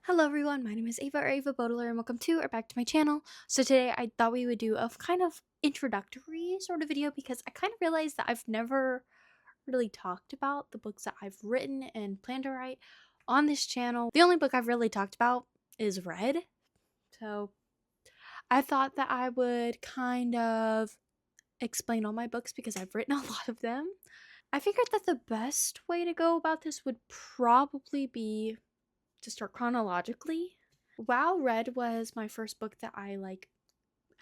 Hello everyone, my name is Ava or Ava Baudelaire and welcome to or back to my channel. So today I thought we would do a kind of introductory sort of video because I kind of realized that I've never really talked about the books that I've written and plan to write on this channel. The only book I've really talked about is Red. So I thought that I would kind of explain all my books because I've written a lot of them. I figured that the best way to go about this would probably be to start chronologically. Wow, Red was my first book that I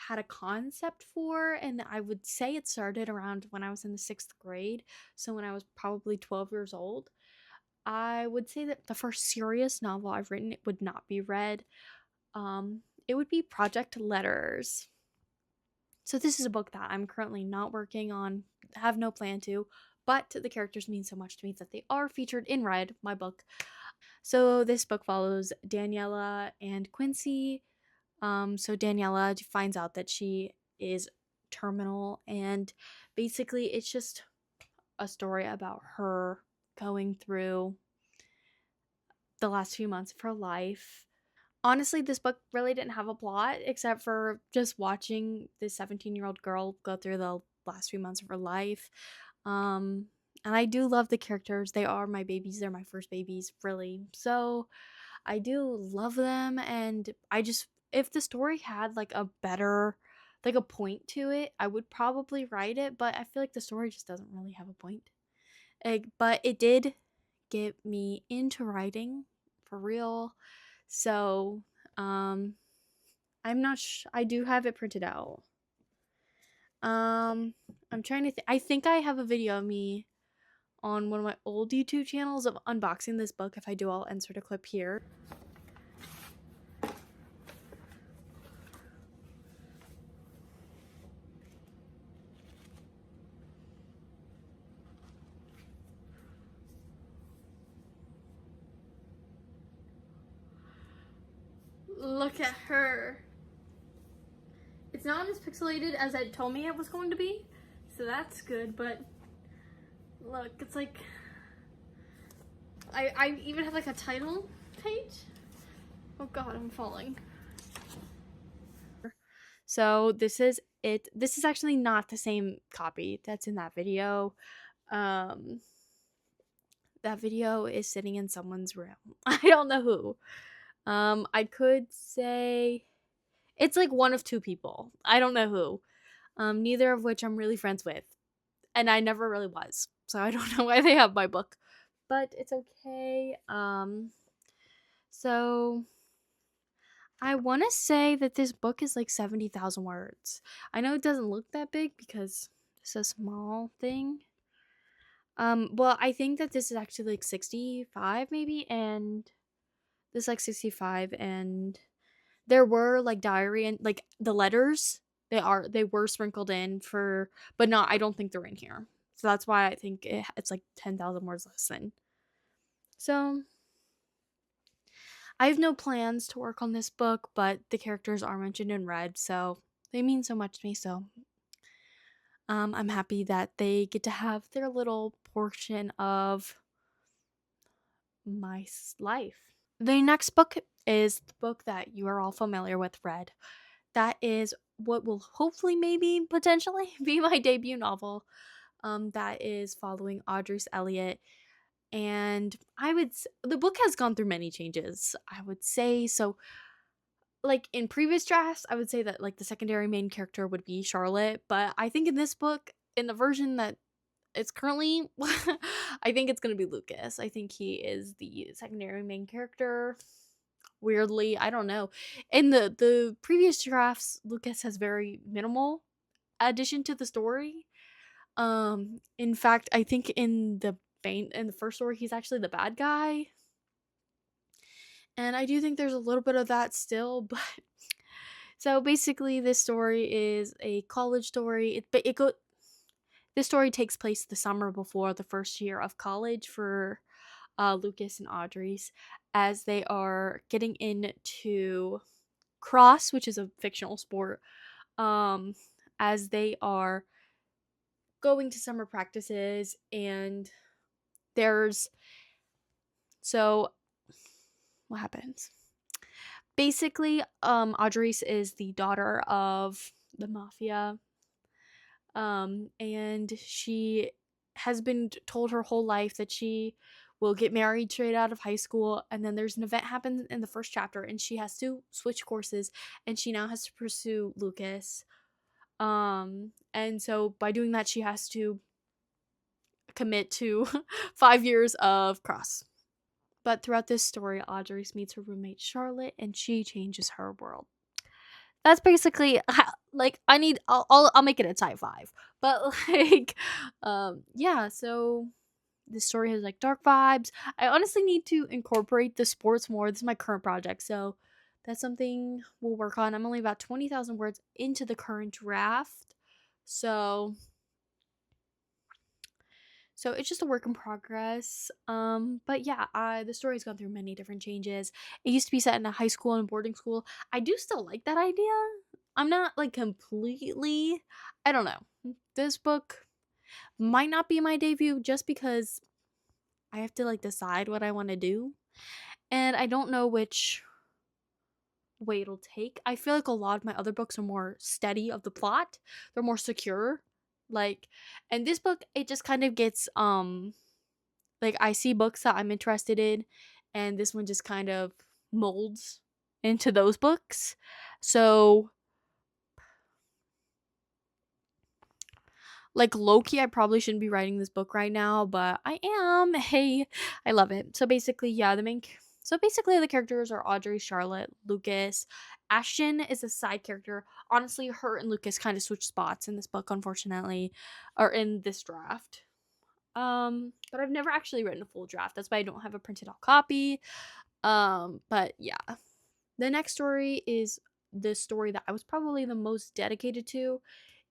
had a concept for, and I would say it started around when I was in the 6th grade, so when I was probably 12 years old. I would say that the first serious novel I've written it would not be Red. It would be Project Letters. So this is a book that I'm currently not working on, have no plan to, but the characters mean so much to me that they are featured in Red, my book. So this book follows Daniela and Quincy. So Daniela finds out that she is terminal, and basically it's just a story about her going through the last few months of her life. Honestly, this book really didn't have a plot except for just watching this 17-year-old girl go through the last few months of her life. And I do love the characters. They are my babies. They're my first babies, really. So I do love them, and I just if the story had a point to it, I would probably write it, but I feel like the story just doesn't really have a point. But it did get me into writing for real. So, I'm not I do have it printed out. I'm trying to I think I have a video of me on one of my old YouTube channels of unboxing this book. If I do, I'll insert a clip here. Look at her. It's not as pixelated as it told me it was going to be, so that's good, but look, it's like I even have like a title page. Oh god, I'm falling. So this is it. This is actually not the same copy that's in that video. Um that video is sitting in someone's room. I don't know who. I could say it's like one of two people. I don't know who. Neither of which I'm really friends with. And I never really was. So I don't know why they have my book. But it's okay. So I want to say that this book is like 70,000 words. I know it doesn't look that big because it's a small thing. Well, I think that this is actually like 65 maybe, and this is like 65, and there were like diary and like the letters they were sprinkled in for, but not, I don't think they're in here. So that's why I think it's like 10,000 words less than. So I have no plans to work on this book, but the characters are mentioned in Red, so they mean so much to me. So I'm happy that they get to have their little portion of my life. The next book is the book that you are all familiar with, Red. That is what will hopefully, maybe, potentially be my debut novel. That is following Audrey's Elliott. And the book has gone through many changes, I would say. So, like in previous drafts, I would say that like the secondary main character would be Charlotte. But I think in this book, in the version that it's currently, I think it's going to be Lucas. I think he is the secondary main character. Weirdly, I don't know. In the previous drafts, Lucas has very minimal addition to the story. In fact, I think in the first story, he's actually the bad guy. And I do think there's a little bit of that still, but so basically this story is a college story. This story takes place the summer before the first year of college for Lucas and Audrey's, as they are getting into cross, which is a fictional sport, as they are going to summer practices. And there's so what happens Basically, Audrey's is the daughter of the mafia, and she has been told her whole life that she will get married straight out of high school, and then there's an event happens in the first chapter and she has to switch courses, and she now has to pursue Lucas. And so by doing that she has to commit to 5 years of cross. But throughout this story, Audrey meets her roommate Charlotte, and she changes her world. That's basically like I need. I'll make it a type 5, but like, yeah. So this story has like dark vibes. I honestly need to incorporate the sports more. This is my current project, so that's something we'll work on. I'm only about 20,000 words into the current draft, so it's just a work in progress. But yeah, the story's gone through many different changes. It used to be set in a high school and boarding school. I do still like that idea. I'm not like completely, I don't know. This book might not be my debut just because I have to like decide what I want to do. And I don't know which way it'll take. I feel like a lot of my other books are more steady of the plot. They're more secure. Like, and this book it just kind of gets like I see books that I'm interested in, and this one just kind of molds into those books. So like Loki, I probably shouldn't be writing this book right now, but I am. Hey, I love it. So basically, yeah, so basically the characters are Audrey, Charlotte, Lucas. Ashton is a side character. Honestly, her and Lucas kind of switch spots in this book, unfortunately, or in this draft. But I've never actually written a full draft. That's why I don't have a printed out copy. But yeah. The next story is the story that I was probably the most dedicated to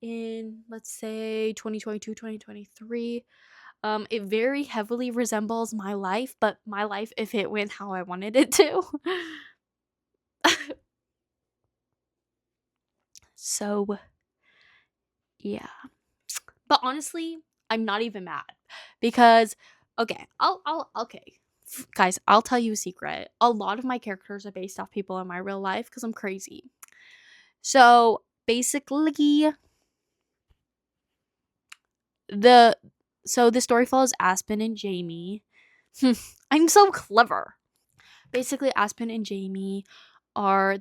in, let's say, 2022, 2023. It very heavily resembles my life, but my life if it went how I wanted it to. So, yeah. But honestly, I'm not even mad because okay. Guys, I'll tell you a secret. A lot of my characters are based off people in my real life cuz I'm crazy. So, basically the the story follows Aspen and Jamie. I'm so clever. Basically, Aspen and Jamie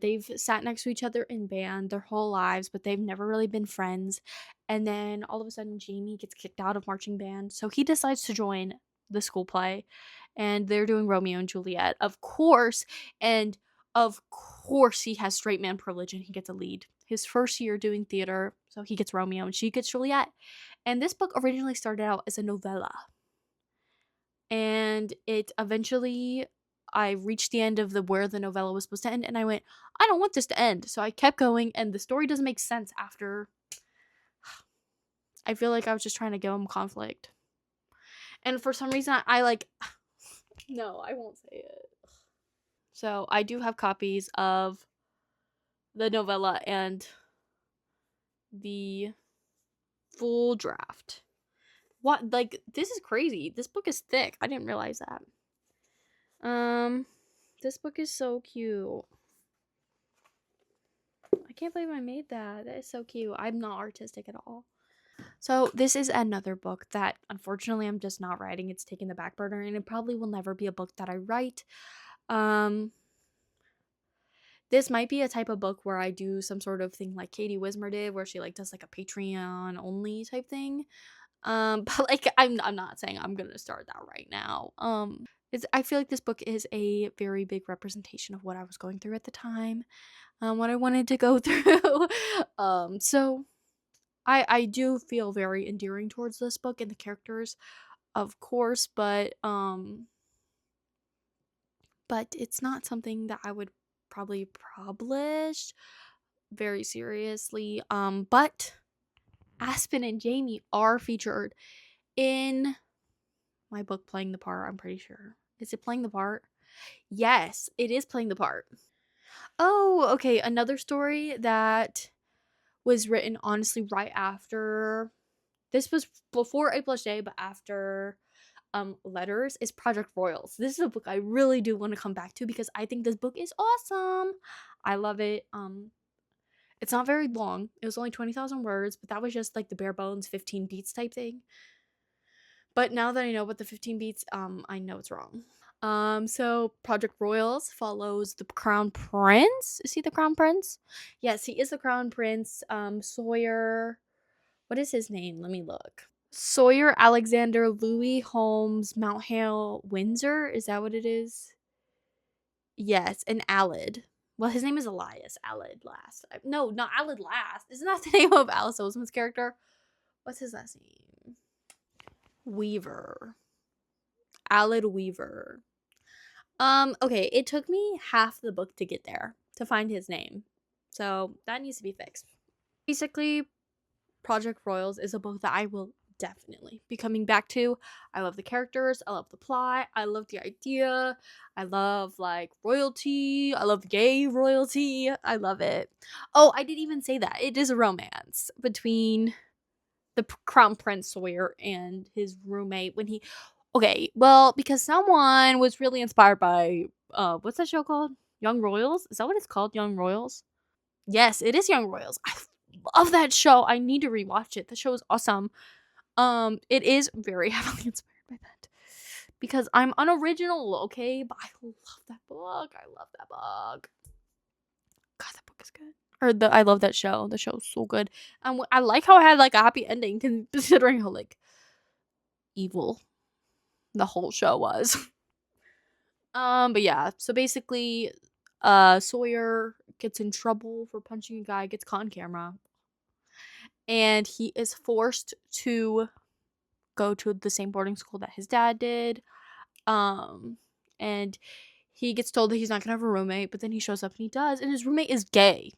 they've sat next to each other in band their whole lives, but they've never really been friends. And then all of a sudden Jamie gets kicked out of marching band, so he decides to join the school play, and they're doing Romeo and Juliet, of course. And of course he has straight man privilege and he gets a lead his first year doing theater, so he gets Romeo and she gets Juliet. And this book originally started out as a novella, and it eventually I reached the end of the where the novella was supposed to end, and I went, I don't want this to end. So I kept going, and the story doesn't make sense after. I feel like I was just trying to give him conflict. And for some reason I like no, I won't say it. So I do have copies of the novella and the full draft. What, like, this is crazy. This book is thick. I didn't realize that. This book is so cute. I can't believe I made that. That is so cute. I'm not artistic at all. So this is another book that unfortunately I'm just not writing. It's taking the back burner, and it probably will never be a book that I write. This might be a type of book where I do some sort of thing like Katie Wismer did, where she like does like a Patreon only type thing. But like I'm not saying I'm gonna start that right now. I feel like this book is a very big representation of what I was going through at the time, what I wanted to go through. So I do feel very endearing towards this book and the characters, of course, but it's not something that I would probably publish very seriously. But Aspen and Jamie are featured in my book Playing the Part, I'm pretty sure. Is it Playing the Part? Yes, it is Playing the Part. Oh, okay. Another story that was written honestly right after. This was before A plus J, but after letters is Project Royals. This is a book I really do want to come back to because I think this book is awesome. I love it. It's not very long. It was only 20,000 words, but that was just like the bare bones 15 beats type thing. But now that I know what the 15 beats, I know it's wrong. So Project Royals follows the Crown Prince. Is he the Crown Prince? Yes, he is the Crown Prince. Sawyer. What is his name? Let me look. Sawyer Alexander Louis Holmes Mount Hale Windsor. Is that what it is? Yes, and Alid. Well, his name is Elias Alid Last. No, not Alid Last. Isn't that the name of Alice Oseman's character? What's his last name? Weaver. Alid Weaver. Okay, it took me half the book to get there to find his name. So that needs to be fixed. Basically, Project Royals is a book that I will definitely be coming back to. I love the characters, I love the plot, I love the idea, I love like royalty, I love gay royalty, I love it. Oh, I didn't even say that. It is a romance between the Crown Prince Sawyer and his roommate when he okay, well, because someone was really inspired by what's that show called? Young Royals? Is that what it's called? Young Royals? Yes, it is Young Royals. I love that show. I need to rewatch it. The show is awesome. It is very heavily inspired by that. Because I'm unoriginal, okay? But I love that book. I love that book. God, that book is good. I love that show. The show is so good. I like how it had like a happy ending considering how like evil the whole show was. But yeah, so basically, Sawyer gets in trouble for punching a guy, gets caught on camera, and he is forced to go to the same boarding school that his dad did. And he gets told that he's not gonna have a roommate, but then he shows up and he does, and his roommate is gay.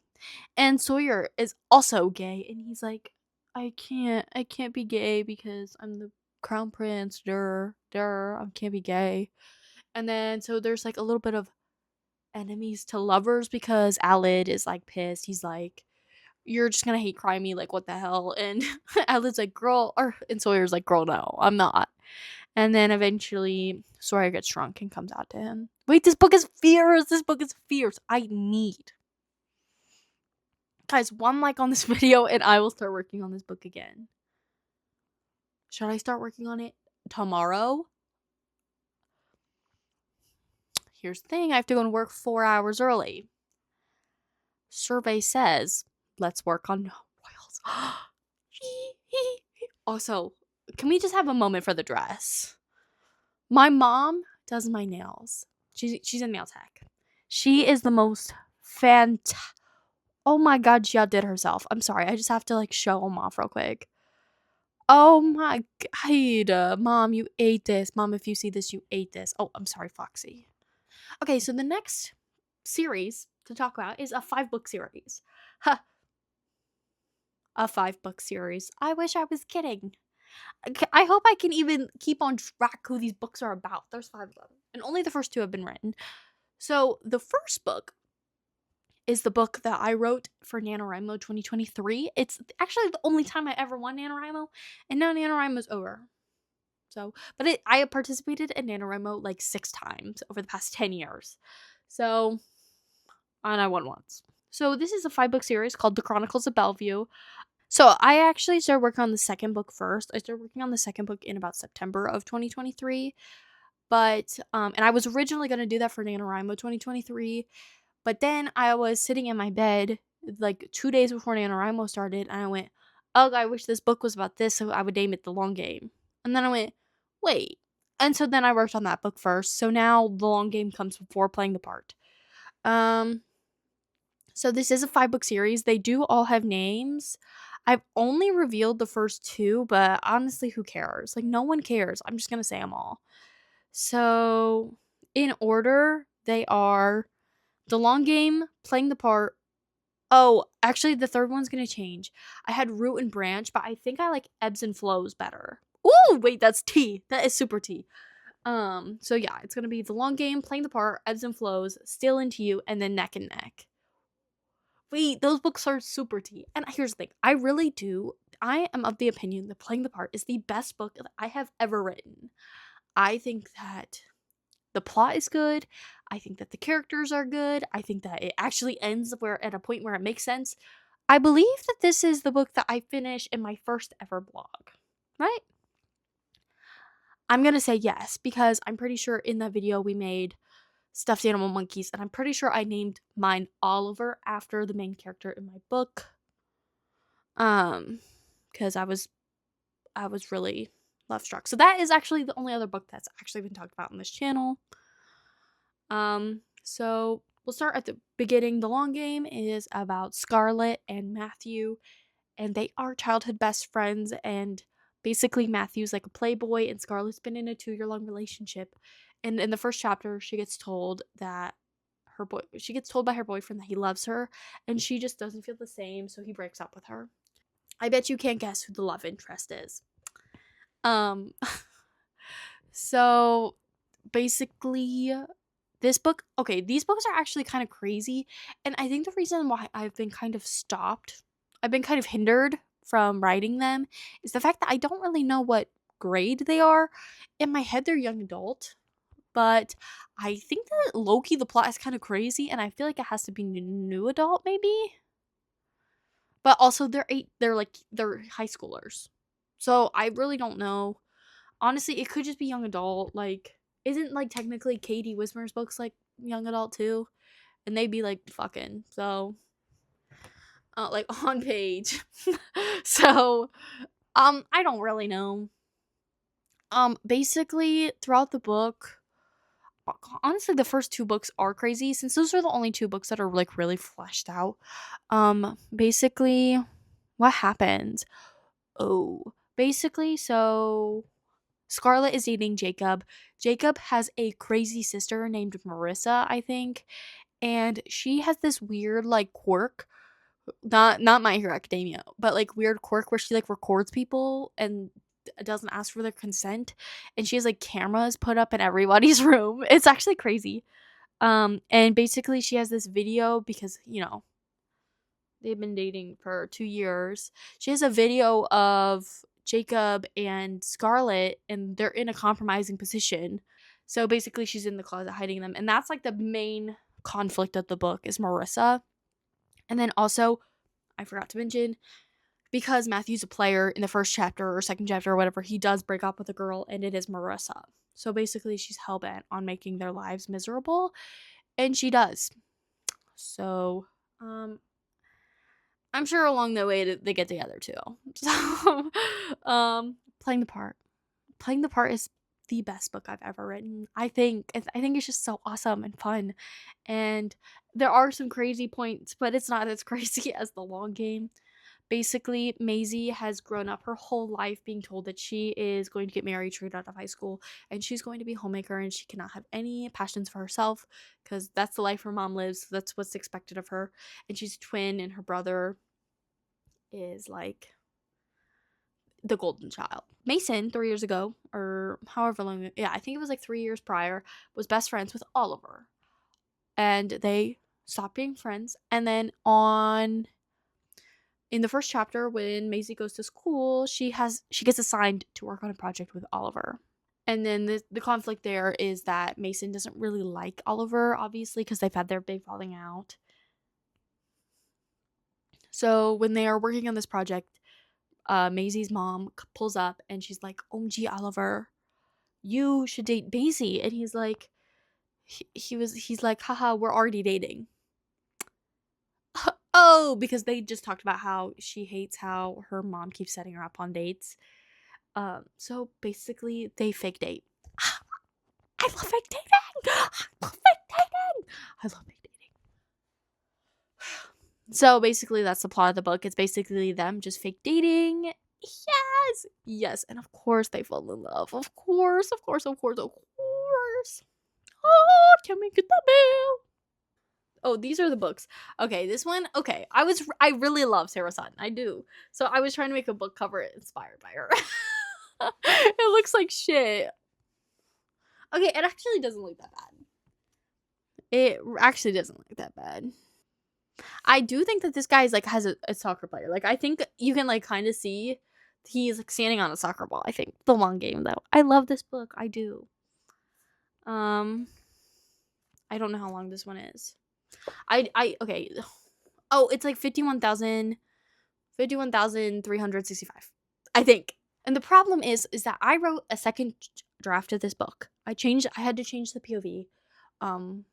And Sawyer is also gay, and he's like, I can't be gay because I'm the crown prince, I can't be gay. And then so there's like a little bit of enemies to lovers because Alid is like pissed. He's like, you're just gonna hate crime me, like what the hell? And Alid's like, and Sawyer's like, girl, no, I'm not. And then eventually Sawyer gets drunk and comes out to him. Wait, this book is fierce. This book is fierce. I need, guys, one like on this video and I will start working on this book again. Should I start working on it tomorrow? Here's the thing, I have to go and work 4 hours early. Survey says, let's work on royals. Also, can we just have a moment for the dress? My mom does my nails. She's a nail tech. She is the most fantastic. Oh my god, she outdid herself. I'm sorry, I just have to like show them off real quick. Oh my god, Mom, you ate this. Mom, if you see this, you ate this. Oh, I'm sorry, Foxy. Okay, so the next series to talk about is a 5-book series. Huh. A 5-book series. I wish I was kidding. I hope I can even keep on track who these books are about. There's 5 of them, and only the first 2 have been written. So the first book is the book that I wrote for NaNoWriMo 2023. It's actually the only time I ever won NaNoWriMo, and now NaNoWriMo's over. So, but I have participated in NaNoWriMo like 6 times over the past 10 years. So, and I won once. So this is a 5-book series called The Chronicles of Bellevue. So I actually started working on the second book first. I started working on the second book in about September of 2023. But, and I was originally going to do that for NaNoWriMo 2023. But then I was sitting in my bed like 2 days before NaNoWriMo started. And I went, oh, I wish this book was about this. So I would name it The Long Game. And then I went, wait. And so then I worked on that book first. So now The Long Game comes before playing the part. So this is a 5-book series. They do all have names. I've only revealed the first 2, but honestly, who cares? Like, no one cares. I'm just going to say them all. So, in order, they are The Long Game, Playing the Part. Oh, actually, the third one's going to change. I had Root and Branch, but I think I like Ebbs and Flows better. Ooh, wait, that's T. That is super T. So yeah, it's going to be The Long Game, Playing the Part, Ebbs and Flows, Still Into You, and then Neck and Neck. Wait, those books are super tea. And here's the thing, I am of the opinion that Playing the Part is the best book that I have ever written. I think that the plot is good. I think that the characters are good. I think that it actually ends where at a point where it makes sense. I believe that this is the book that I finished in my first ever blog, right? I'm going to say yes because I'm pretty sure in that video we made stuffed animal monkeys, and I'm pretty sure I named mine Oliver after the main character in my book. Because I was really love struck. So that is actually the only other book that's actually been talked about on this channel. So we'll start at the beginning. The long game is about Scarlett and Matthew, and they are childhood best friends. And basically, Matthew's like a playboy, and Scarlett's been in a 2-year-long relationship. And in the first chapter, she gets told that she gets told by her boyfriend that he loves her, and she just doesn't feel the same, so he breaks up with her. I bet you can't guess who the love interest is. So basically, these books are actually kind of crazy, and I think the reason why I've been kind of hindered from writing them is the fact that I don't really know what grade they are. In my head, they're young adult, but I think that low-key the plot is kind of crazy, and I feel like it has to be new adult maybe. But also they're high schoolers, so I really don't know. Honestly, it could just be young adult. Like, isn't like technically Katie Wismer's books like young adult too? And they'd be like fucking, so like on page. So I don't really know. Basically throughout the book, honestly the first 2 books are crazy since those are the only 2 books that are like really fleshed out. Basically what happens? So Scarlett is dating Jacob. Jacob has a crazy sister named Marissa, I think, and she has this weird like quirk, not My Hero Academia, but like weird quirk where she like records people and doesn't ask for their consent, and she has like cameras put up in everybody's room. It's actually crazy. And basically she has this video because, they've been dating for 2 years. She has a video of Jacob and Scarlett, and they're in a compromising position. So basically she's in the closet hiding them, and that's like the main conflict of the book is Marissa. And then also, I forgot to mention, because Matthew's a player in the first chapter or second chapter or whatever, he does break up with a girl, and it is Marissa. So basically she's hellbent on making their lives miserable, and she does. So I'm sure along the way they get together too. So playing the part is the best book I've ever written. I think it's just so awesome and fun, and there are some crazy points, but it's not as crazy as the long game. Basically, Maisie has grown up her whole life being told that she is going to get married straight out of high school, and she's going to be a homemaker, and she cannot have any passions for herself because that's the life her mom lives. That's what's expected of her. And she's a twin, and her brother is like the golden child. Mason, 3 years ago, or however long, I think it was like 3 years prior, was best friends with Oliver. And they stopped being friends. And then in the first chapter, when Maisie goes to school, she gets assigned to work on a project with Oliver. And then the conflict there is that Mason doesn't really like Oliver, obviously, because they've had their big falling out. So when they are working on this project, Maisie's mom pulls up and she's like, "OMG, Oliver, you should date Maisie." And he's like, he's like, "Haha, we're already dating." Oh, because they just talked about how she hates how her mom keeps setting her up on dates. So basically they fake date. I love fake dating. I love fake dating. I love fake dating. So basically that's the plot of the book. It's basically them just fake dating. Yes, and of course they fall in love. Of course. Oh, can we get the bill? Oh, these are the books. Okay, this one. Okay, I really love Sarah Sutton. I do. So I was trying to make a book cover inspired by her. It looks like shit. Okay, it actually doesn't look that bad. It actually doesn't look that bad. I do think that this guy is like has a soccer player. Like I think you can like kind of see He's like standing on a soccer ball, I think. The long game though. I love this book. I do. Um I don't know how long this one is. I okay. Oh, it's like 51,365. I think. And the problem is that I wrote a second draft of this book. I had to change the POV. Um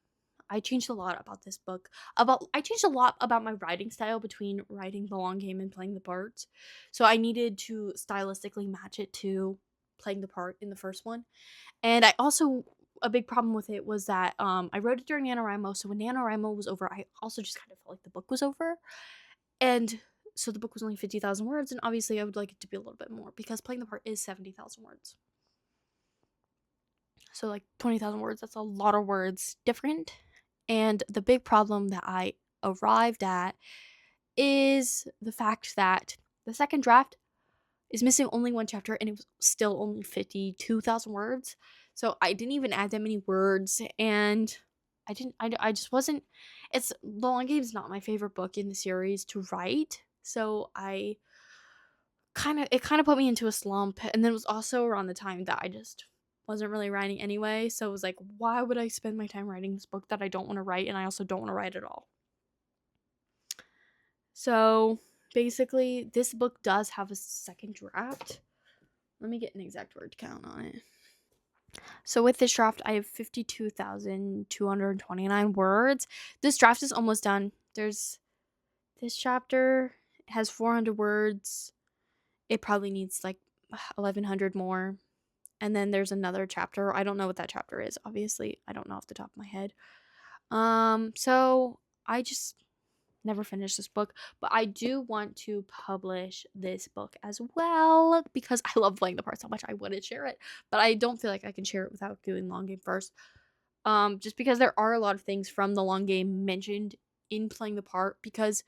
I changed a lot about this book. I changed a lot about my writing style between writing the long game and playing the parts. So I needed to stylistically match it to playing the part in the first one. And I also a big problem with it was that I wrote it during NaNoWriMo, so when NaNoWriMo was over, I also just kind of felt like the book was over. And so the book was only 50,000 words, and obviously I would like it to be a little bit more because playing the part is 70,000 words. So like 20,000 words, that's a lot of words different. And the big problem that I arrived at is the fact that the second draft is missing only one chapter and it was still only 52,000 words. So I didn't even add that many words, and I just wasn't it's The Long Game is not my favorite book in the series to write. So it kind of put me into a slump, and then it was also around the time that I just wasn't really writing anyway. So it was like, why would I spend my time writing this book that I don't want to write, and I also don't want to write at all? So basically, this book does have a second draft. Let me get an exact word count on it. So with this draft, I have 52,229 words. This draft is almost done. This chapter has 400 words. It probably needs like 1,100 more. And then there's another chapter. I don't know what that chapter is. Obviously, I don't know off the top of my head. So I just never finished this book, but I do want to publish this book as well because I love playing the part so much. I want to share it, but I don't feel like I can share it without doing long game first. Just because there are a lot of things from the long game mentioned in playing the part, because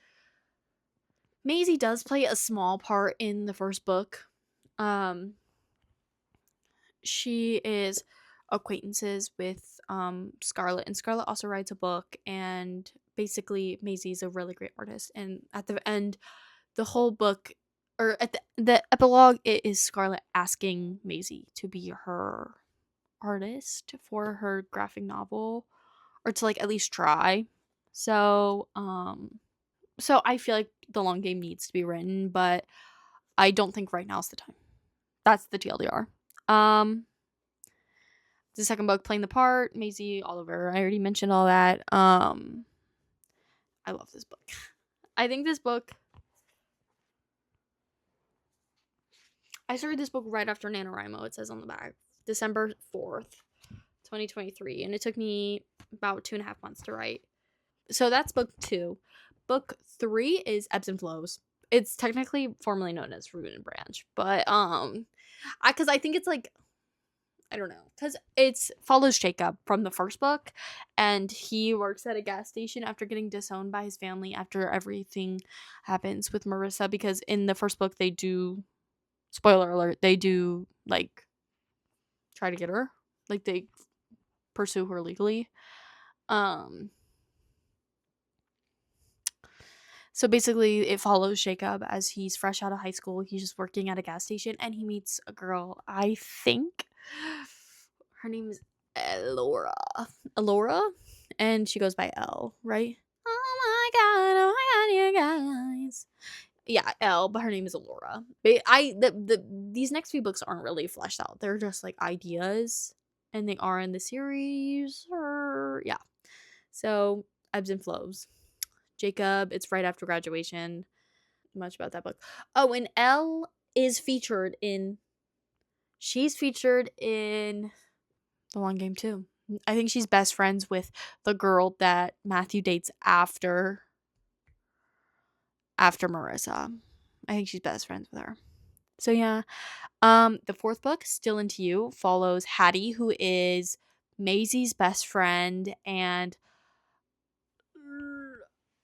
Maisie does play a small part in the first book. She is acquaintances with Scarlett, and Scarlett also writes a book, and basically Maisie's a really great artist. And at the end, the whole book, or at the epilogue, it is Scarlett asking Maisie to be her artist for her graphic novel, or to like at least try. So I feel like the long game needs to be written, but I don't think right now is the time. That's the TLDR. The second book, playing the part, Maisie Oliver. I already mentioned all that. I love this book. I think this book, I started this book right after NaNoWriMo, it says on the back. December 4th, 2023. And it took me about 2.5 months to write. So that's book 2. Book 3 is Ebbs and Flows. It's technically formally known as Root and Branch. But, because I think it's like, I don't know, because it follows Jacob from the first book, and he works at a gas station after getting disowned by his family after everything happens with Marissa, because in the first book they do, spoiler alert, they do like try to get her, like they pursue her legally. So basically it follows Jacob as he's fresh out of high school. He's just working at a gas station, and he meets a girl, I think her name is Elora, and she goes by Elle, right? Oh my god, you guys. Yeah, Elle, but her name is Elora. These next few books aren't really fleshed out. They're just like ideas, and they are in the series. Yeah. So Ebbs and Flows. Jacob, it's right after graduation. Much about that book. Oh, and Elle is featured in. She's featured in The Long Game too. I think she's best friends with the girl that Matthew dates after Marissa. I think she's best friends with her. So yeah. The fourth book, Still Into You, follows Hattie, who is Maisie's best friend, and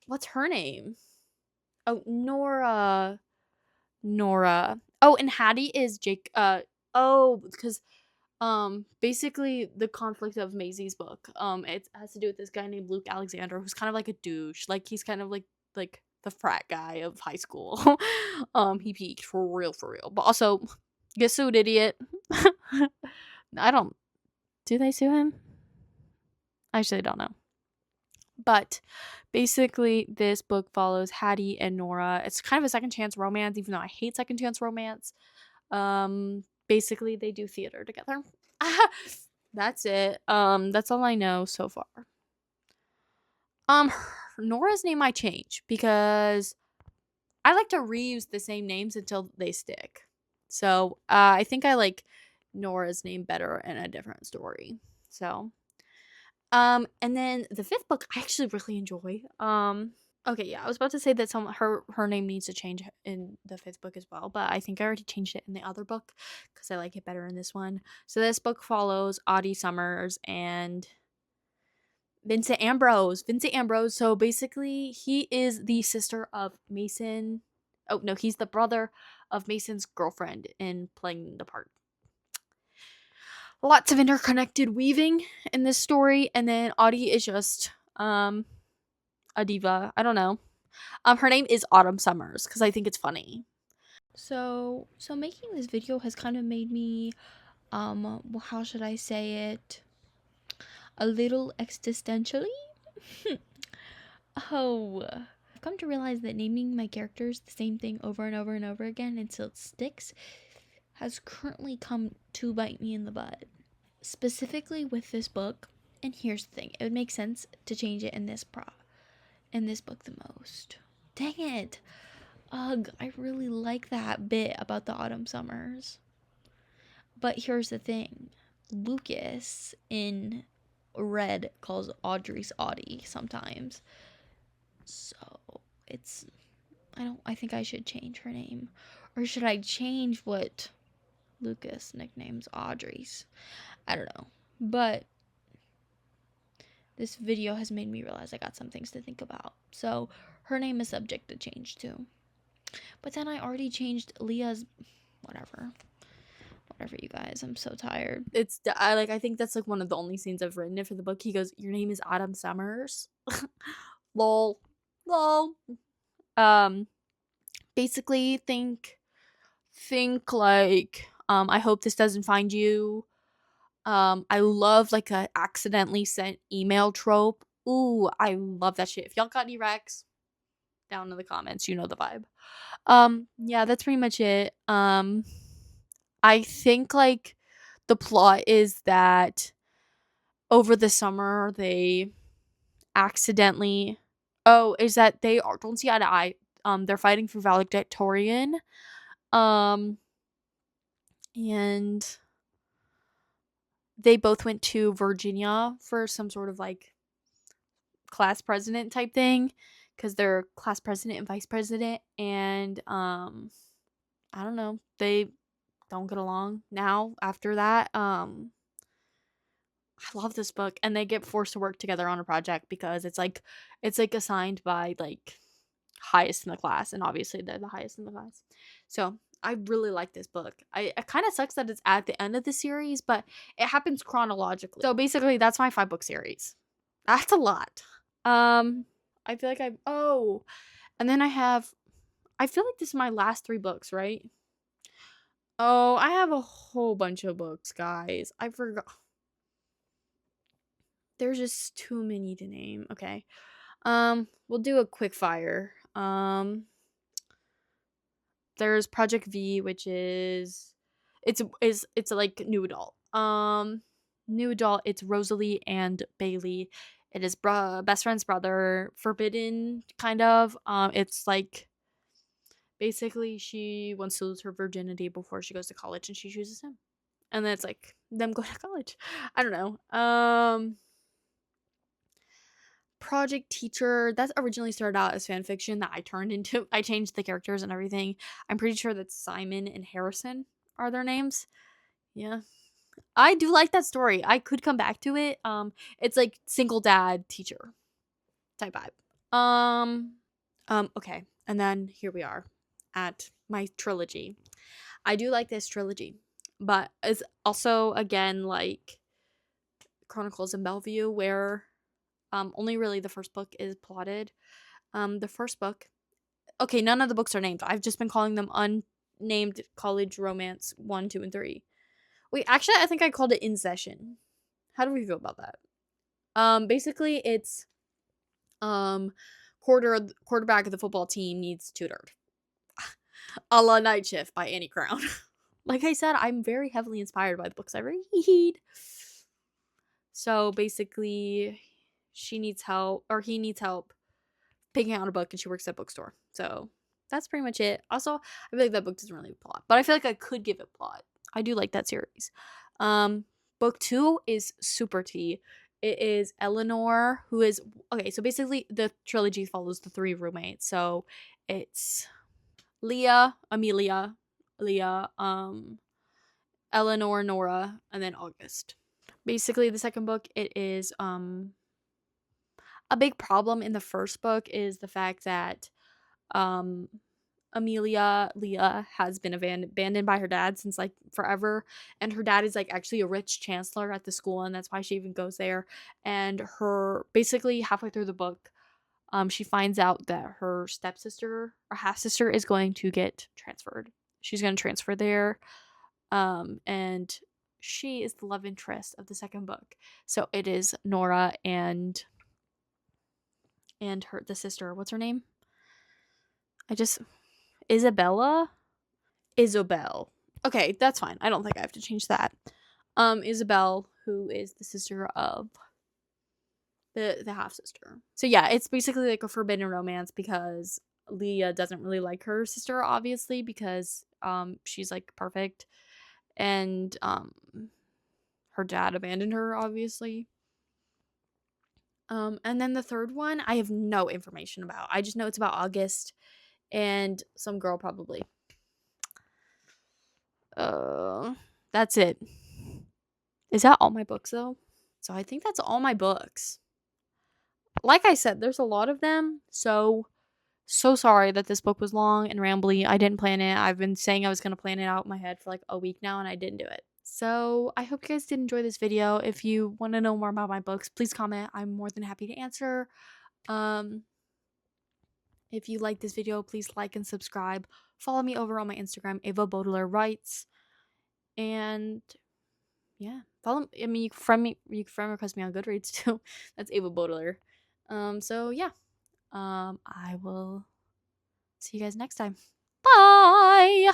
what's her name? Oh, Nora. Oh, and Hattie is Jake. Because basically the conflict of Maisie's book, it has to do with this guy named Luke Alexander, who's kind of like a douche. Like he's kind of like the frat guy of high school. He peaked for real. But also, get sued, idiot. I don't. Do they sue him? I actually don't know. But basically, this book follows Hattie and Nora. It's kind of a second chance romance, even though I hate second chance romance. Basically, they do theater together. That's it. That's all I know so far. Nora's name might change because I like to reuse the same names until they stick. So, I think I like Nora's name better in a different story. So, and then the fifth book I actually really enjoy. Okay, yeah, I was about to say that her name needs to change in the fifth book as well, but I think I already changed it in the other book because I like it better in this one. So this book follows Audie Summers and Vincent Ambrose. Vincent Ambrose. So basically, he is the sister of Mason. Oh no, he's the brother of Mason's girlfriend in playing the part. Lots of interconnected weaving in this story, and then Audie is just a diva. I don't know. Her name is Autumn Summers because I think it's funny. So making this video has kind of made me, well, how should I say it? A little existentially. Oh, I've come to realize that naming my characters the same thing over and over and over again until it sticks has currently come to bite me in the butt. Specifically with this book, and here's the thing, it would make sense to change it in this book the most. Dang it. Ugh, I really like that bit about the Autumn Summers. But here's the thing. Lucas in Red calls Audrey's Audie sometimes. So I think I should change her name. Or should I change what Lucas nicknames Audrey's? I don't know. But this video has made me realize I got some things to think about. So her name is subject to change too. But then I already changed Leah's. Whatever, you guys. I'm so tired. I think that's like one of the only scenes I've written it for the book. He goes, "Your name is Autumn Summers." Lol. Basically think like, I hope this doesn't find you. I love like a accidentally sent email trope. Ooh, I love that shit. If y'all got any recs, down in the comments, you know the vibe. Yeah, that's pretty much it. I think like the plot is that over the summer they accidentally is that they don't see eye to eye. They're fighting for valedictorian. And they both went to Virginia for some sort of like class president type thing because they're class president and vice president, and I don't know, they don't get along now after that. I love this book, and they get forced to work together on a project because it's like assigned by like highest in the class, and obviously they're the highest in the class. So I really like this book. It kind of sucks that it's at the end of the series, but it happens chronologically. So basically that's my 5-book series. That's a lot. I feel like and then I feel like this is my last 3 books, right? Oh, I have a whole bunch of books, guys. I forgot. There's just too many to name. Okay. We'll do a quick fire. There's Project V, which is it's like new adult. New adult, it's Rosalie and Bailey. It is best friend's brother, forbidden kind of. It's like basically she wants to lose her virginity before she goes to college, and she chooses him. And then it's like them going to college. I don't know. Project Teacher, that originally started out as fan fiction that I changed the characters and everything. I'm pretty sure that Simon and Harrison are their names. Yeah. I do like that story. I could come back to it. It's like single dad teacher type vibe. Okay. And then here we are at my trilogy. I do like this trilogy, but it's also again like Chronicles in Bellevue, where only really the first book is plotted. The first book Okay, none of the books are named. I've just been calling them unnamed college romance 1, 2, and 3. Wait, actually, I think I called it In Session. How do we feel about that? Basically, it's quarterback of the football team needs tutored. A la Night Shift by Annie Crown. Like I said, I'm very heavily inspired by the books I read. So basically, she needs help, or he needs help picking out a book, and she works at a bookstore. So that's pretty much it. Also, I feel like that book doesn't really have a plot, but I feel like I could give it plot. I do like that series. Book 2 is super tea. It is Eleanor, who is okay. So basically, the trilogy follows the 3 roommates. So it's Leah, Amelia, Leah, Eleanor, Nora, and then August. Basically, the second book, it is a big problem in the first book is the fact that um Amelia, Leah, has been abandoned by her dad since like forever, and her dad is like actually a rich chancellor at the school, and that's why she even goes there. And her basically halfway through the book, she finds out that her stepsister or half sister is going to get transferred. She's going to transfer there, and she is the love interest of the second book. So it is Nora and the sister. What's her name? I just Isabella? Isabel. Okay, that's fine. I don't think I have to change that. Isabel, who is the sister of the half sister. So yeah, it's basically like a forbidden romance because Leah doesn't really like her sister, obviously, because she's like perfect. And her dad abandoned her, obviously. And then the third one, I have no information about. I just know it's about August and some girl probably. That's it. Is that all my books though? So I think that's all my books. Like I said, there's a lot of them. So sorry that this book was long and rambly. I didn't plan it. I've been saying I was going to plan it out in my head for like a week now and I didn't do it. So I hope you guys did enjoy this video. If you want to know more about my books, please comment. I'm more than happy to answer. If you like this video, please like and subscribe. Follow me over on my Instagram, Ava Baudelaire Writes. And yeah, follow. I mean, you can friend request me on Goodreads too. That's Ava Baudelaire. So yeah. I will see you guys next time. Bye.